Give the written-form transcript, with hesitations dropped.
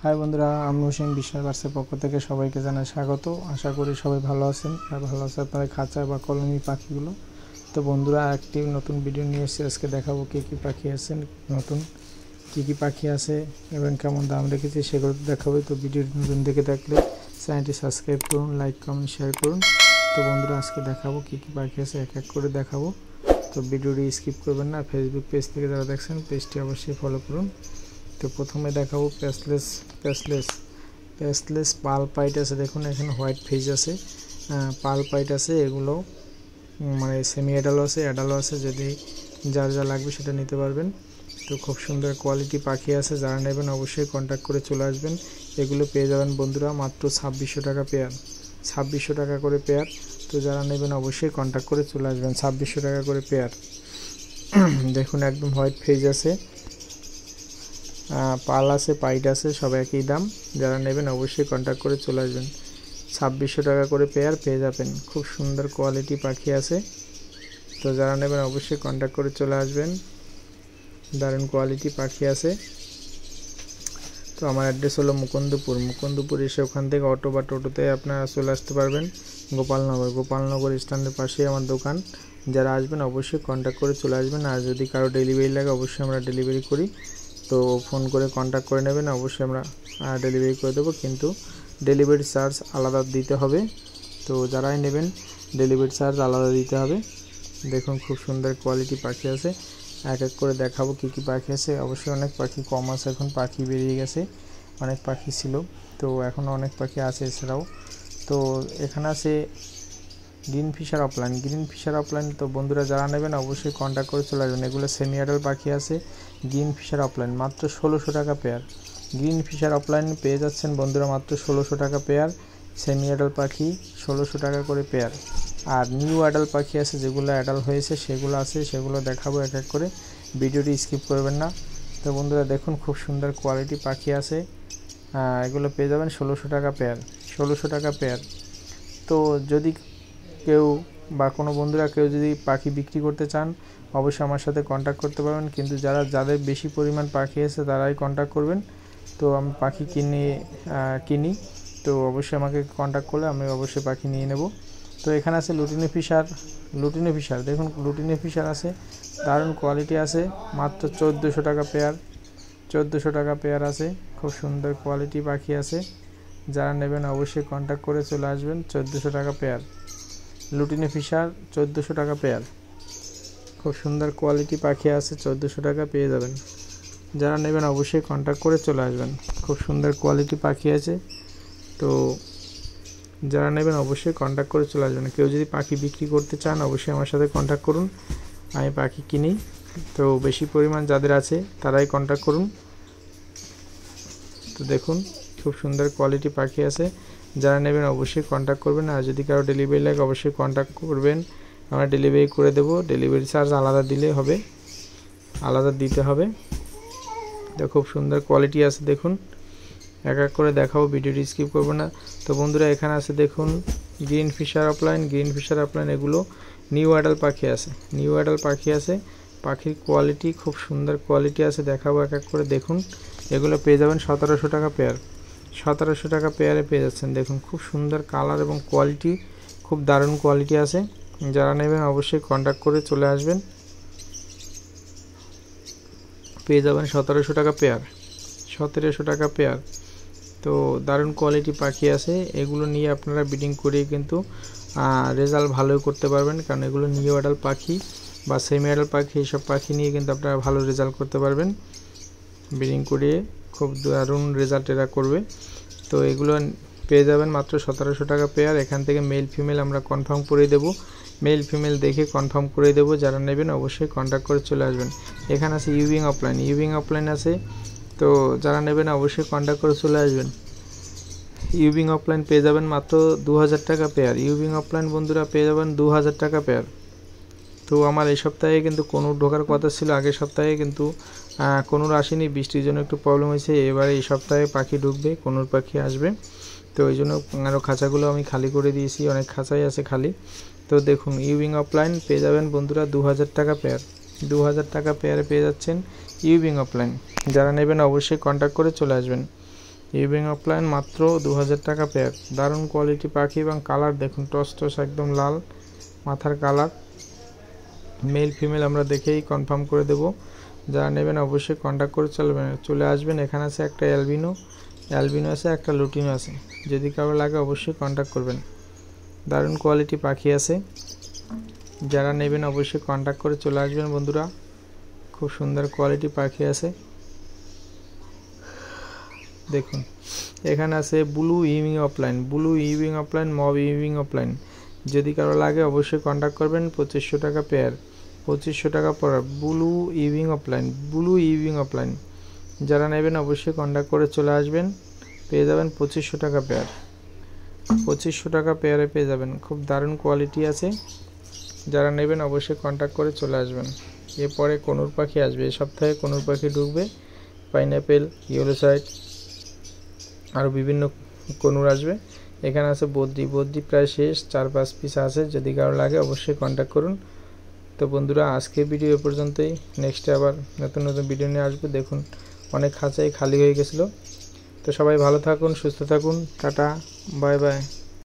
High বন্ধুরা, আমি হোসেন বিশ্বাস বার্সের পক্ষ থেকে সবাইকে জানাই স্বাগত। আশা করি সবাই ভালো আছেন আর ভালো আছে আপনাদের খাঁচা বা কলোনি পাখিগুলো। তো বন্ধুরা, একটি নতুন ভিডিও নিয়ে এসেছি। আজকে দেখাবো কী কী পাখি আছে, নতুন কী কী পাখি আছে এবং কেমন দাম রেখেছি সেগুলো দেখাবো। তো ভিডিওটি নতুন দেখে থাকলে চ্যানেলটি সাবস্ক্রাইব করুন, লাইক কমেন্ট শেয়ার করুন। তো বন্ধুরা, আজকে দেখাবো কী কী পাখি আছে, এক এক করে দেখাবো। তো ভিডিওটি স্কিপ করবেন না। ফেসবুক পেজ থেকে যারা দেখছেন পেজটি অবশ্যই ফলো করুন। তো প্রথমে দেখাবো প্যাসলেস পাল পাইট আছে। দেখুন এখানে হোয়াইট ফেজ আছে, পাল পাইট আছে। এগুলো মানে সেমি অ্যাডালও আছে, অ্যাডালও আছে। যদি যার যা লাগবে সেটা নিতে পারবেন। তো খুব সুন্দর কোয়ালিটি পাখি আছে, যারা নেবেন অবশ্যই কন্ট্যাক্ট করে চলে আসবেন। এগুলো পেয়ে যাবেন বন্ধুরা মাত্র 2600 টাকা পেয়ার, 2600 টাকা করে পেয়ার। তো যারা নেবেন অবশ্যই কন্ট্যাক্ট করে চলে আসবেন, 2600 টাকা করে পেয়ার। দেখুন একদম হোয়াইট ফেজ আছে, পাল আছে, পাইট আছে, সব একই দাম। যারা নেবেন অবশ্যই কন্ট্যাক্ট করে চলে আসবেন, 2600 টাকা করে পেয়ার পেয়ে যাবেন। খুব সুন্দর কোয়ালিটি পাখি আছে। তো যারা নেবেন অবশ্যই কন্ট্যাক্ট করে চলে আসবেন, দারুণ কোয়ালিটি পাখি আছে। তো আমার অ্যাড্রেস হলো মুকুন্দপুর এসে ওখান থেকে অটো বা টোটোতে আপনারা চলে আসতে পারবেন। গোপালনগর স্ট্যান্ডের পাশেই আমার দোকান। যারা আসবেন অবশ্যই কন্ট্যাক্ট করে চলে আসবেন। আর যদি কারো ডেলিভারি লাগে অবশ্যই আমরা ডেলিভারি করি। তো ফোন করে কন্ট্যাক্ট করে নেবেন, অবশ্যই আমরা ডেলিভারি করে দেবো, কিন্তু ডেলিভারি চার্জ আলাদা দিতে হবে। তো যারাই নেবেন ডেলিভারি চার্জ আলাদা দিতে হবে। দেখুন খুব সুন্দর কোয়ালিটি পাখি আছে, এক এক করে দেখাবো কী কী পাখি আছে। অবশ্যই অনেক পাখি কম আছে, এখন পাখি বেরিয়ে গেছে, অনেক পাখি ছিল, তো এখনও অনেক পাখি আছে এছাড়াও। তো এখানে আছে গ্রিন ফিশার অফলাইন। তো বন্ধুরা যারা নেবেন অবশ্যই কন্ট্যাক্ট করে চলে আসবেন। এগুলো সেমি অ্যাডাল্ট পাখি আছে, গ্রিন ফিশার অফলাইন মাত্র 1600 টাকা পেয়ার। গ্রিন ফিশার অফলাইন পেয়ে যাচ্ছেন বন্ধুরা মাত্র 1600 টাকা পেয়ার। সেমি অ্যাডাল্ট পাখি 1600 টাকা করে পেয়ার। আর নিউ অ্যাডাল্ট পাখি আছে, যেগুলো অ্যাডাল্ট হয়েছে সেগুলো আছে, সেগুলো দেখাবো এক এক করে, ভিডিওটি স্কিপ করবেন না। তো বন্ধুরা দেখুন খুব সুন্দর কোয়ালিটি পাখি আছে, এগুলো পেয়ে যাবেন 1600 টাকা পেয়ার। তো যদি কেউ বা কোনো বন্ধুরা কেউ যদি পাখি বিক্রি করতে চান অবশ্যই আমার সাথে কন্ট্যাক্ট করতে পারবেন, কিন্তু যাদের বেশি পরিমাণ পাখি আছে তারাই কন্ট্যাক্ট করবেন। তো আমি পাখি কিনি, তো অবশ্যই আমাকে কন্ট্যাক্ট করলে আমি অবশ্যই পাখি নিয়ে নেব। তো এখানে আছে লুটিনো ফিশার। দেখুন লুটিনো ফিশার আছে, দারুণ কোয়ালিটি আছে, মাত্র 1400 টাকা পেয়ার আছে। খুব সুন্দর কোয়ালিটি পাখি আছে, যারা নেবেন অবশ্যই কন্ট্যাক্ট করে চলে আসবেন। 1400 টাকা পেয়ার লুটিনো ফিশার, 1400 টাকা পেয়ার। খুব সুন্দর কোয়ালিটি পাখি আছে, 1400 টাকা পেয়ে যাবেন। যারা নেবেন অবশ্যই কন্ট্যাক্ট করে চলে আসবেন, খুব সুন্দর কোয়ালিটি পাখি আছে। তো যারা নেবেন অবশ্যই কন্ট্যাক্ট করে চলে আসবেন। কেউ যদি পাখি বিক্রি করতে চান অবশ্যই আমার সাথে কন্ট্যাক্ট করুন, আমি পাখি কিনি। তো বেশি পরিমাণ যাদের আছে তারাই কন্ট্যাক্ট করুন। তো দেখুন খুব সুন্দর কোয়ালিটি পাখি আছে, যারা নেবেন অবশ্যই কন্ট্যাক্ট করবেন। আর যদি কারো ডেলিভারি লাগে অবশ্যই কন্ট্যাক্ট করবেন, আমরা ডেলিভারি করে দেবো। ডেলিভারি চার্জ আলাদা দিতে হবে। তো খুব সুন্দর কোয়ালিটি আছে, দেখুন এক এক করে দেখাবো, ভিডিওটি স্কিপ করবো না। তো বন্ধুরা এখানে আছে দেখুন গ্রিন ফিশার অফলাইন, এগুলো নিউ অ্যাডাল্ট পাখি আছে। পাখির কোয়ালিটি খুব সুন্দর কোয়ালিটি আছে, দেখাবো এক এক করে। দেখুন এগুলো পেয়ে যাবেন 1700 টাকা পেয়ার, 1700 টাকা পেয়ারে পেয়ে যাচ্ছেন। দেখুন খুব সুন্দর কালার এবং কোয়ালিটি, খুব দারুণ কোয়ালিটি আছে। যারা নেবেন অবশ্যই কন্ট্যাক্ট করে চলে আসবেন, পেয়ে যাবেন 1700 টাকা পেয়ার। তো দারুণ কোয়ালিটি পাখি আছে, এগুলো নিয়ে আপনারা ব্রিডিং করিয়ে কিন্তু রেজাল্ট ভালোই করতে পারবেন, কারণ এগুলো নিউ অ্যাডাল্ট পাখি বা সেমি অ্যাডাল্ট পাখি, এইসব পাখি নিয়ে কিন্তু আপনারা ভালো রেজাল্ট করতে পারবেন। ব্রিডিং করিয়ে খুব দারুণ রেজাল্ট এরা করবে। তো এগুলো পেয়ে যাবেন মাত্র 1700 টাকা পেয়ার। এখান থেকে মেল ফিমেল আমরা কনফার্ম করে দেবো, মেল ফিমেল দেখে কনফার্ম করে দেবো। যারা নেবেন অবশ্যই কন্ট্যাক্ট করে চলে আসবেন। এখানে আছে ইউভিং অফলাইন আছে, তো যারা নেবেন অবশ্যই কন্ট্যাক্ট করে চলে আসবেন। ইউভিং অফলাইন পেয়ে যাবেন মাত্র 2000 টাকা পেয়ার। ইউভিং অফলাইন বন্ধুরা পেয়ে যাবেন 2000 টাকা পেয়ার। তো আমার এই সপ্তাহে কিন্তু কোনুর ঢোকার কথা ছিল, আগের সপ্তাহে কিন্তু কোনুর আসেনি, বৃষ্টির জন্য একটু প্রবলেম হয়েছে। এবারে এই সপ্তাহে পাখি ঢুকবে, কোনুর পাখি আসবে। তো ওই জন্য আরও খাঁচাগুলো আমি খালি করে দিয়েছি, অনেক খাঁচাই আছে খালি। তো দেখুন ইউভিং অফলাইন পেয়ে যাবেন বন্ধুরা 2000 টাকা পেয়ার, 2000 টাকা পেয়ারে পেয়ে যাচ্ছেন ইউভিং অফলাইন। যারা নেবেন অবশ্যই কন্ট্যাক্ট করে চলে আসবেন। ইভিং অফলাইন মাত্র 2000 টাকা পেয়ার। দারুণ কোয়ালিটি পাখি এবং কালার দেখুন, টস টস একদম লাল মাথার কালার। মেল ফিমেল আমরা দেখেই কনফার্ম করে দেব। যারা নেবেন অবশ্যই কন্ট্যাক্ট করে চলে আসবেন। এখানে আছে একটা অ্যালবিনো আছে, একটা লুটিনো আছে। যদি কারো লাগে অবশ্যই কন্ট্যাক্ট করবেন। দারুণ কোয়ালিটি পাখি আছে, যারা নেবেন অবশ্যই কন্ট্যাক্ট করে চলে আসবেন বন্ধুরা। খুব সুন্দর কোয়ালিটি পাখি আছে দেখুন। এখানে আছে ব্লু ইভিং অফলাইন, মব ইভিং অফলাইন। যদি কারো লাগে অবশ্যই কন্ট্যাক্ট করবেন। 2500 টাকা পেয়ার, 2500 টাকা পর ব্লু ইভিং অফলাইন। যারা নেবেন অবশ্যই কন্ট্যাক্ট করে চলে আসবেন। পেয়ে যাবেন 2500 টাকা পেয়ার, 2500 টাকা পেয়ারে পেয়ে যাবেন। খুব দারুণ কোয়ালিটি আছে, যারা নেবেন অবশ্যই কন্ট্যাক্ট করে চলে আসবেন। এরপরে কনুর পাখি আসবে, এই সপ্তাহে কনুর পাখি ঢুকবে। পাইনঅ্যাপেল, ইয়েলো সাইড, আরও বিভিন্ন কনুর আসবে। এখানে আছে বদ্রি প্রায় শেষ, 4-5 পিস আছে। যদি কারো লাগে অবশ্যই কন্ট্যাক্ট করুন। তো বন্ধুরা আজকে ভিডিও এ পর্যন্তই। নেক্সটে আবার নতুন ভিডিও নিয়ে আসবে। দেখুন অনেক খাঁচাই খালি হয়ে গেছিলো। তো সবাই ভালো থাকুন, সুস্থ থাকুন। Tata, bye bye.